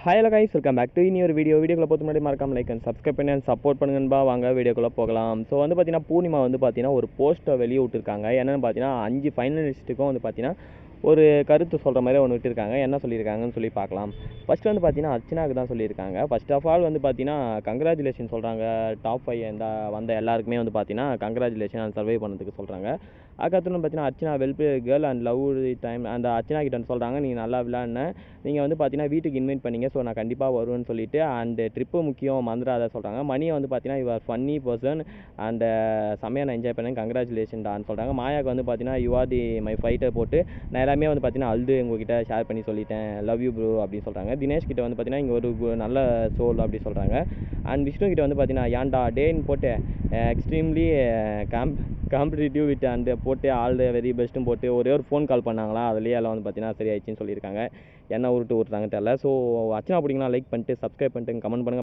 Hello guys, welcome back to இன்னொரு வீடியோக்குள்ளே போகிறது முன்னாடி மறக்காம லைக் அண்ட் சப்ஸ்கிரைப் பண்ணி அண்ட் சப்போர்ட் பண்ணுங்கன்பா. வாங்க வீடியோக்குள்ளே போகலாம். ஸோ வந்து பார்த்தீங்கன்னா பூர்ணிமா வந்து பார்த்தீங்கன்னா ஒரு போஸ்ட்டை வெளியே விட்டுருக்காங்க. என்னென்னு பார்த்தீங்கன்னா 5 ஃபைனலிஸ்ட்டுக்கும் வந்து பார்த்தீங்கன்னா ஒரு கருத்து சொல்கிற மாதிரி ஒன்று விட்டுருக்காங்க. என்ன சொல்லியிருக்காங்கன்னு சொல்லி பார்க்கலாம். ஃபஸ்ட்டு வந்து பார்த்தீங்கன்னா அர்ச்சனாவுக்கு தான் சொல்லியிருக்காங்க. ஃபஸ்ட் ஆஃப் ஆல் வந்து பார்த்தீங்கன்னா கங்க்ராச்சுலேஷன் சொல்கிறாங்க. டாப் 5 வந்த எல்லாருக்குமே வந்து பார்த்தீங்கன்னா கங்க்ராச்சுலேஷன் அண்ட் சர்வை பண்ணதுக்கு சொல்கிறாங்க. அதுக்கப்புறம் பார்த்தீங்கன்னா அர்ச்சனா வெல்பே கேர்ள் அண்ட் லவ் டைம் அந்த அர்ச்சனா கிட்ட வந்து சொல்கிறாங்க, நீங்கள் நல்லா விளையாடினேன், நீங்கள் வந்து பார்த்தீங்கன்னா வீட்டுக்கு இன்வைட் பண்ணிங்க, ஸோ நான் கண்டிப்பாக வருவேன்னு சொல்லிட்டு அண்டு ட்ரிப்பு முக்கியம் மறந்துடாத சொல்கிறாங்க. மணியை வந்து பார்த்தீங்கன்னா you are funny person and செம்மையாக நான் என்ஜாய் பண்ணேன், கங்க்ராச்சுலேஷன்டான்னு சொல்கிறாங்க. மாயாவுக்கு வந்து பார்த்தீங்கன்னா you are the my fighter போட்டு நான் எல்லாமே வந்து பார்த்தீங்கன்னா அழுது உங்ககிட்ட ஷேர் பண்ணி சொல்லிட்டேன், லவ் யூ ப்ரோ அப்படின்னு சொல்கிறாங்க. தினேஷ் கிட்ட வந்து பார்த்தீங்கன்னா இங்கே ஒரு நல்ல சோல் அப்படி சொல்கிறாங்க. அண்ட் விஷ்ணு கிட்ட வந்து பார்த்தீங்கன்னா ஏன்டா டேன்னு போட்டு எக்ஸ்ட்ரீம்லி காம்படிட்டிவ் வித் அண்டு போட்டு ஆல் த வெரி பெஸ்ட்டும் போட்டு ஒரே ஒரு ஃபோன் கால் பண்ணாங்களா, அதுலேயே எல்லாம் வந்து பார்த்தீங்கன்னா சரி ஆயிடுச்சுன்னு சொல்லியிருக்காங்க. என்ன விட்டுறாங்க தெரியல. ஸோ அர்ச்சனா பிடிக்கலாம் லைக் பண்ணிட்டு சப்ஸ்கிரைப் பண்ணிட்டு கமெண்ட் பண்ணுங்கள்.